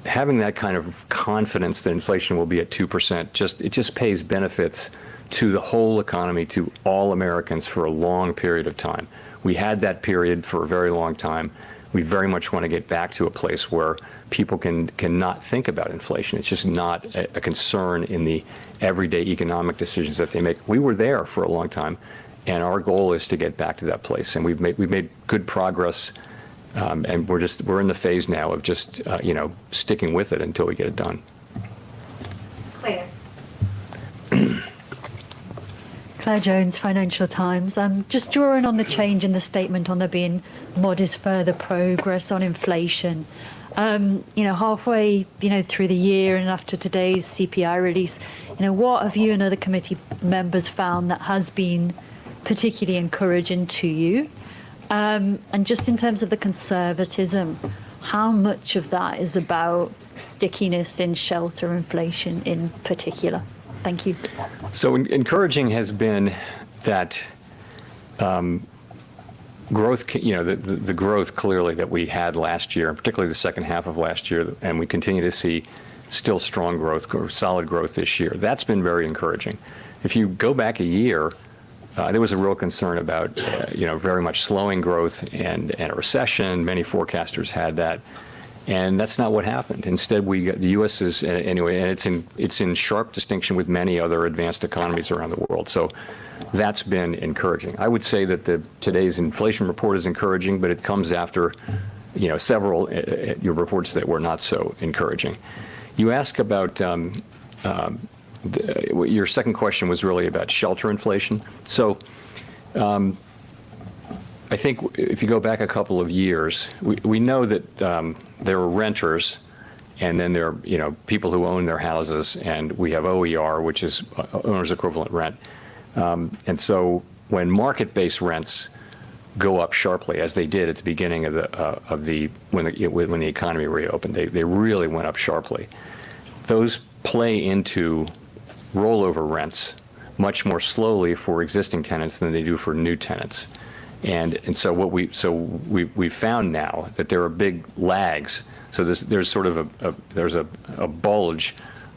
having that kind of confidence that inflation will be at 2%, it just pays benefits to the whole economy, to all Americans for a long period of time. We had that period for a very long time. We very much want to get back to a place where people can not think about inflation. It's just not a concern in the everyday economic decisions that they make. We were there for a long time, and our goal is to get back to that place. And we've made good progress, and we're in the phase now of just sticking with it until we get it done. Claire. Claire Jones, Financial Times. Just drawing on the change in the statement on there being modest further progress on inflation. Halfway, through the year and after today's CPI release, what have you and other committee members found that has been particularly encouraging to you? And just in terms of the conservatism, how much of that is about stickiness in shelter inflation in particular? Thank you. So encouraging has been that growth, the growth clearly that we had last year, and particularly the second half of last year, and we continue to see still strong growth, or solid growth this year. That's been very encouraging. If you go back a year, there was a real concern about, very much slowing growth and a recession. Many forecasters had that. And that's not what happened. Instead, the U.S. is, anyway, and it's in sharp distinction with many other advanced economies around the world. So that's been encouraging. I would say that today's inflation report is encouraging, but it comes after, several your reports that were not so encouraging. You ask about, your second question was really about shelter inflation. So I think if you go back a couple of years, we know that there are renters, and then there are people who own their houses, and we have OER, which is owner's equivalent rent. And so when market-based rents go up sharply, as they did at the beginning of when the economy reopened, they really went up sharply. Those play into rollover rents much more slowly for existing tenants than they do for new tenants. And so we found now that there are big lags. So there's sort of a bulge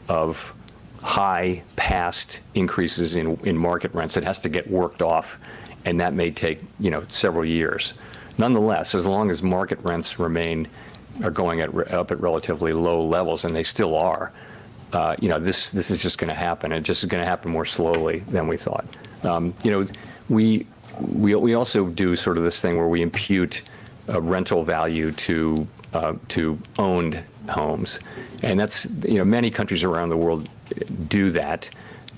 of high past increases in market rents that has to get worked off, and that may take several years. Nonetheless, as long as market rents are going up at relatively low levels, and they still are, this is just going to happen. It just is going to happen more slowly than we thought. We also do sort of this thing where we impute a rental value to owned homes, and that's many countries around the world do that.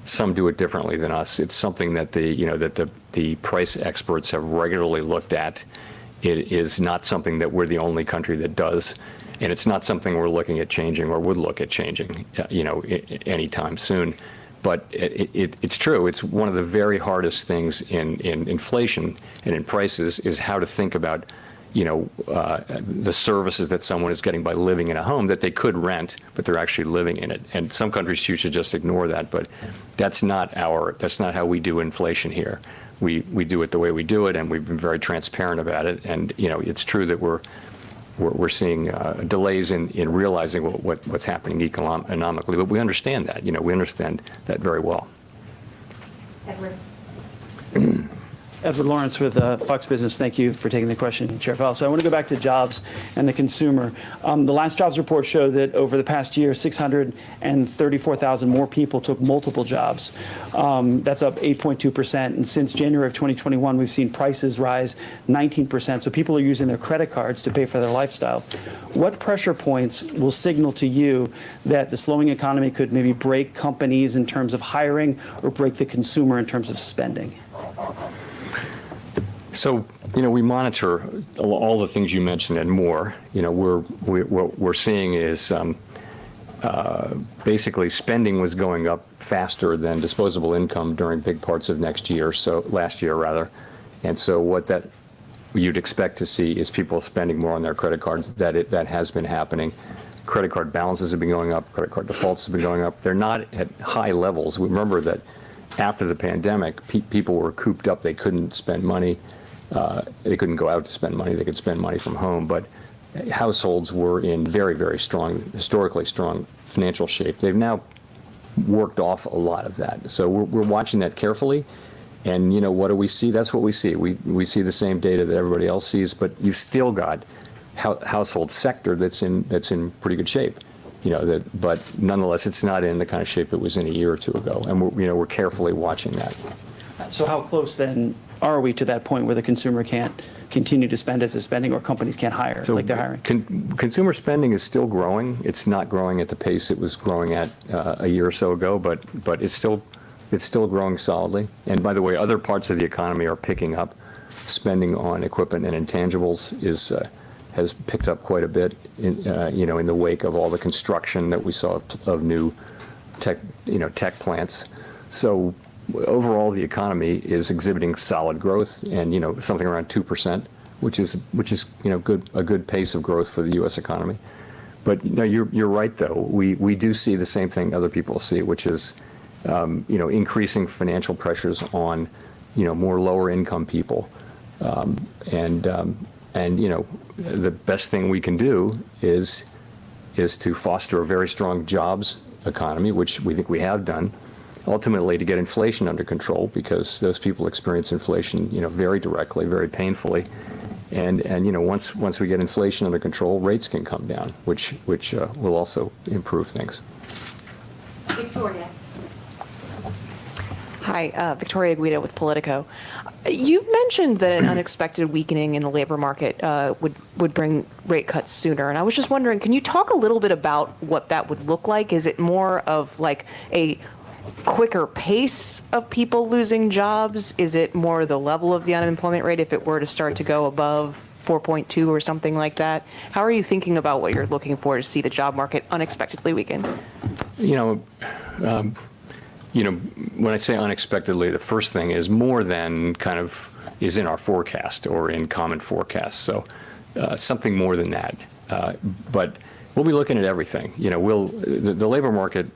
Some do it differently than us. It's something that the price experts have regularly looked at. It is not something that we're the only country that does. And it's not something we're looking at changing or would look at changing, anytime soon. But it's true. It's one of the very hardest things in inflation and in prices is how to think about, the services that someone is getting by living in a home that they could rent, but they're actually living in it. And some countries choose to just ignore that, but that's not how we do inflation here. We do it the way we do it, and we've been very transparent about it. And, it's true that we're seeing delays in realizing what's happening economically, but we understand that. We understand that very well. Edward. Edward Lawrence with Fox Business. Thank you for taking the question, Chair Powell. So I want to go back to jobs and the consumer. The last jobs report showed that over the past year, 634,000 more people took multiple jobs. That's up 8.2%. And since January of 2021, we've seen prices rise 19%. So people are using their credit cards to pay for their lifestyle. What pressure points will signal to you that the slowing economy could maybe break companies in terms of hiring or break the consumer in terms of spending? So, we monitor all the things you mentioned and more. What we're seeing is basically spending was going up faster than disposable income during big parts of last year rather. And so what you'd expect to see is people spending more on their credit cards. That has been happening. Credit card balances have been going up. Credit card defaults have been going up. They're not at high levels. We remember that after the pandemic, people were cooped up. They couldn't spend money. They couldn't go out to spend money. They could spend money from home. But households were in very, very strong, historically strong financial shape. They've now worked off a lot of that. So we're watching that carefully. And, what do we see? That's what we see. We see the same data that everybody else sees, but you've still got household sector that's in pretty good shape. But nonetheless, it's not in the kind of shape it was in a year or two ago. And we're carefully watching that. So how close then are we to that point where the consumer can't continue to spend as they're spending, or companies can't hire like they're hiring? Consumer spending is still growing. It's not growing at the pace it was growing at a year or so ago, but it's still growing solidly. And by the way, other parts of the economy are picking up. Spending on equipment and intangibles has picked up quite a bit in the wake of all the construction that we saw of new tech plants. So overall, the economy is exhibiting solid growth, and something around 2%, which is a good pace of growth for the U.S. economy. But you're right though. We do see the same thing other people see, which is increasing financial pressures on more lower income people, and the best thing we can do is to foster a very strong jobs economy, which we think we have done. Ultimately, to get inflation under control, because those people experience inflation, very directly, very painfully, and once we get inflation under control, rates can come down, which will also improve things. Victoria. Hi, Victoria Guida with Politico. You've mentioned that an unexpected weakening in the labor market would bring rate cuts sooner, and I was just wondering, can you talk a little bit about what that would look like? Is it more of like a quicker pace of people losing jobs? Is it more the level of the unemployment rate if it were to start to go above 4.2 or something like that? How are you thinking about what you're looking for to see the job market unexpectedly weaken? When I say unexpectedly, the first thing is more than kind of is in our forecast or in common forecasts. So something more than that. But we'll be looking at everything. The labor market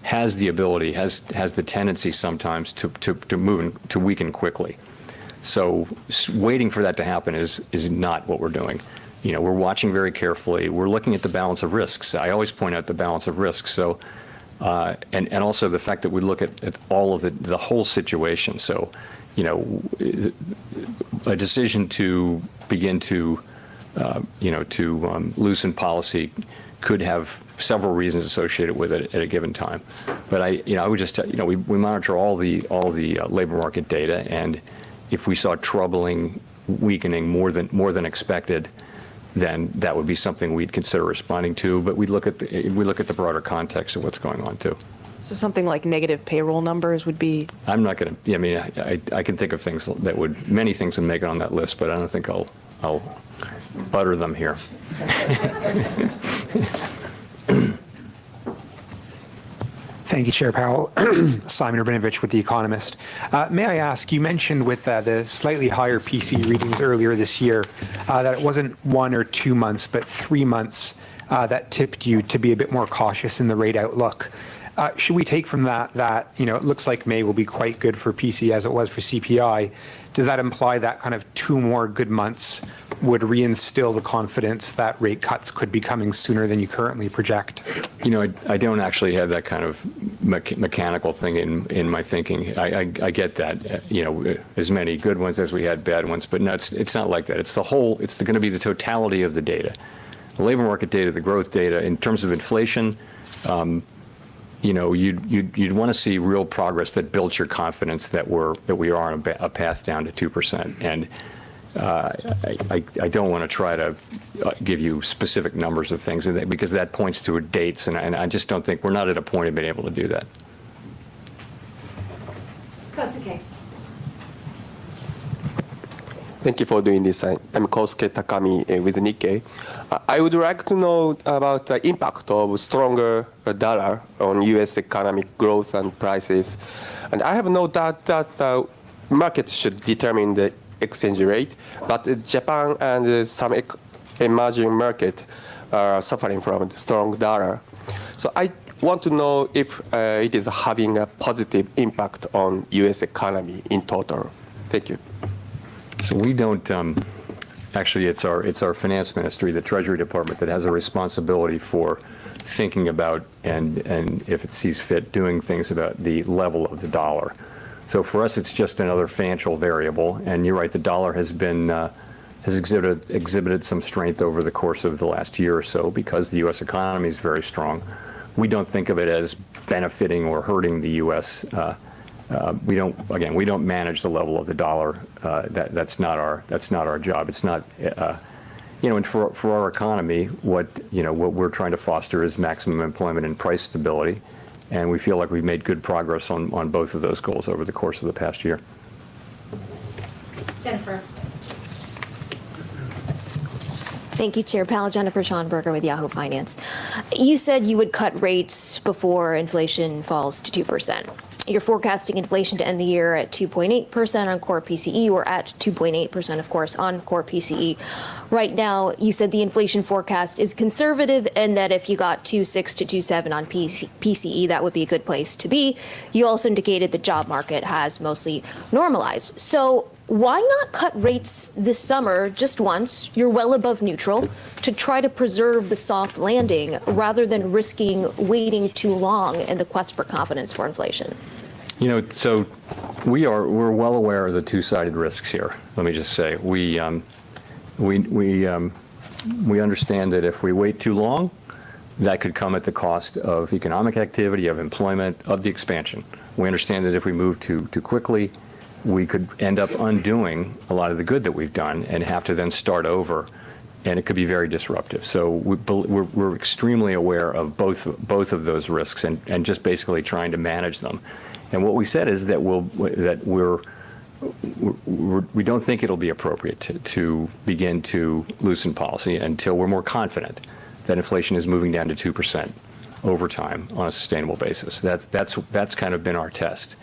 has the ability, has the tendency sometimes to move to weaken quickly. So waiting for that to happen is not what we're doing. We're watching very carefully. We're looking at the balance of risks. I always point out the balance of risks. So and also the fact that we look at all of the whole situation. So a decision to begin to loosen policy could have several reasons associated with it at a given time. But I would just we monitor all the labor market data, and if we saw troubling weakening more than expected, then that would be something we'd consider responding to. But we look at the broader context of what's going on too. So something like negative payroll numbers would be. I'm not going to. I can think of things that many things would make it on that list, but I don't think I'll I'll butter them here. Thank you, Chair Powell. Simon Urbanovich with The Economist. May I ask, you mentioned with the slightly higher PCE readings earlier this year that it wasn't 1 or 2 months, but 3 months that tipped you to be a bit more cautious in the rate outlook. Should we take from that it looks like May will be quite good for PCE as it was for CPI? Does that imply that kind of 2 more good months would reinstill the confidence that rate cuts could be coming sooner than you currently project? I don't actually have that kind of mechanical thing in my thinking. I get that, as many good ones as we had bad ones, but no, it's not like that. It's going to be the totality of the data. The labor market data, the growth data, in terms of inflation, you'd want to see real progress that builds your confidence that we are on a path down to 2%. And I don't want to try to give you specific numbers of things because that points to dates, and I just don't think we're not at a point of being able to do that. Kosuke. Thank you for doing this. I'm Kosuke Takami with Nikkei. I would like to know about the impact of stronger dollar on U.S. economic growth and prices. And I have no doubt that the market should determine the exchange rate, but Japan and some emerging markets are suffering from the strong dollar. So I want to know if it is having a positive impact on U.S. economy in total. Thank you. So we don't, actually it's our finance ministry, the Treasury Department, that has a responsibility for thinking about and if it sees fit, doing things about the level of the dollar. So for us, it's just another financial variable. And you're right, the dollar has exhibited some strength over the course of the last year or so because the U.S. economy is very strong. We don't think of it as benefiting or hurting the U.S. We don't manage the level of the dollar. That's not our job. It's not, and for our economy, what we're trying to foster is maximum employment and price stability. And we feel like we've made good progress on both of those goals over the course of the past year. Jennifer. Thank you, Chair Powell. Jennifer Schonberger with Yahoo Finance. You said you would cut rates before inflation falls to 2%. You're forecasting inflation to end the year at 2.8% on core PCE, or at 2.8%, of course, on core PCE. Right now, you said the inflation forecast is conservative and that if you got 2.6 to 2.7 on PCE, that would be a good place to be. You also indicated the job market has mostly normalized. So why not cut rates this summer just once? You're well above neutral, to try to preserve the soft landing rather than risking waiting too long in the quest for confidence for inflation. So we're well aware of the two-sided risks here. Let me just say, we understand that if we wait too long, that could come at the cost of economic activity, of employment, of the expansion. We understand that if we move too quickly, we could end up undoing a lot of the good that we've done and have to then start over, and it could be very disruptive. So we're extremely aware of both of those risks and just basically trying to manage them. And what we said is that we don't think it'll be appropriate to begin to loosen policy until we're more confident that inflation is moving down to 2% over time on a sustainable basis. That's kind of been our test.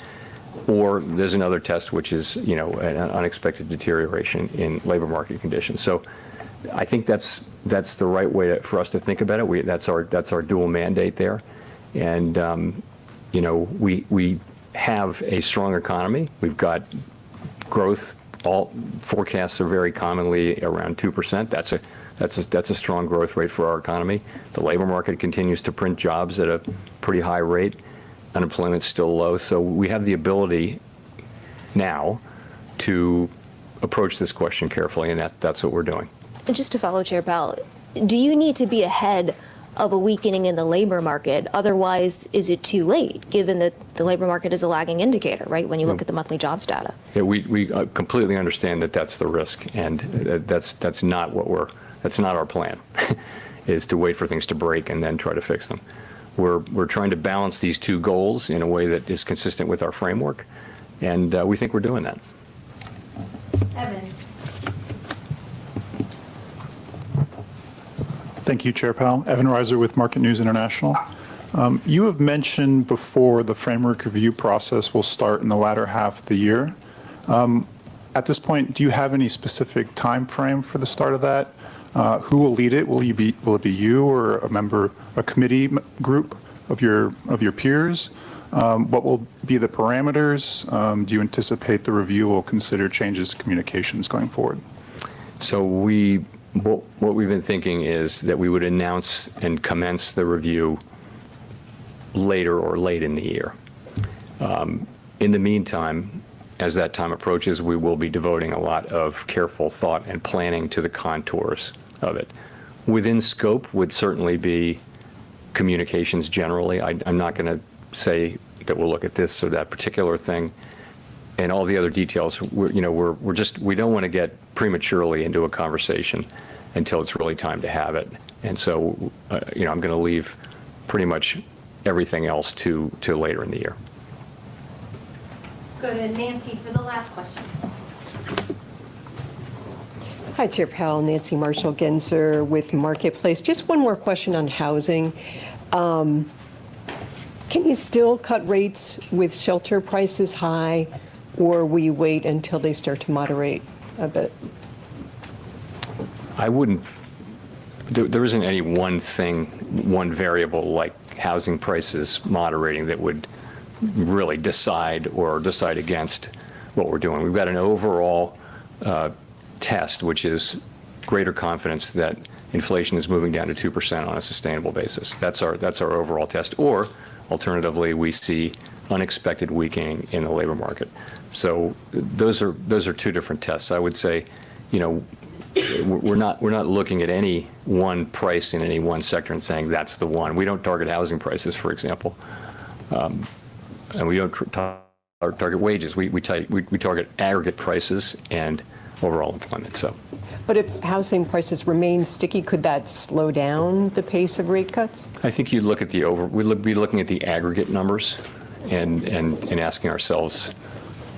Or there's another test, which is an unexpected deterioration in labor market conditions. So I think that's the right way for us to think about it. That's our dual mandate there, and we have a strong economy. We've got growth. All forecasts are very commonly around 2%. That's a strong growth rate for our economy. The labor market continues to print jobs at a pretty high rate. Unemployment's still low, so we have the ability now to approach this question carefully, and that's what we're doing. And just to follow Chair Powell, do you need to be ahead of a weakening in the labor market? Otherwise, is it too late, given that the labor market is a lagging indicator, right, when you look at the monthly jobs data? Yeah, we completely understand that that's the risk, and that's not our plan, is to wait for things to break and then try to fix them. We're trying to balance these two goals in a way that is consistent with our framework, and we think we're doing that. Evan. Thank you, Chair Powell. Evan Reiser with Market News International. You have mentioned before the framework review process will start in the latter half of the year. At this point, do you have any specific time frame for the start of that? Who will lead it? Will it be you or a committee group of your peers? What will be the parameters? Do you anticipate the review will consider changes to communications going forward? So what we've been thinking is that we would announce and commence the review later or late in the year. In the meantime, as that time approaches, we will be devoting a lot of careful thought and planning to the contours of it. Within scope would certainly be communications generally. I'm not going to say that we'll look at this or that particular thing, and all the other details. We don't want to get prematurely into a conversation until it's really time to have it. And so, I'm going to leave pretty much everything else to later in the year. Go to Nancy for the last question. Hi, Chair Powell. Nancy Marshall-Genzer with Marketplace. Just one more question on housing. Can you still cut rates with shelter prices high, or will you wait until they start to moderate a bit? I wouldn't. There isn't any one variable like housing prices moderating that would really decide against what we're doing. We've got an overall test, which is greater confidence that inflation is moving down to 2% on a sustainable basis. That's our overall test. Or alternatively, we see unexpected weakening in the labor market. So those are two different tests. I would say, we're not looking at any one price in any one sector and saying that's the one. We don't target housing prices, for example, and we don't target wages. We target aggregate prices and overall employment. So, but if housing prices remain sticky, could that slow down the pace of rate cuts? I think you'd look at we'd be looking at the aggregate numbers and asking ourselves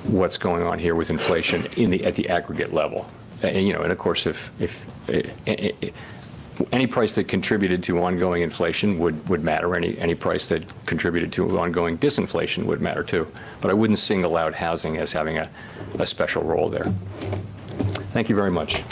what's going on here with inflation at the aggregate level. And of course, if any price that contributed to ongoing inflation would matter. Any price that contributed to ongoing disinflation would matter too. But I wouldn't single out housing as having a special role there. Thank you very much.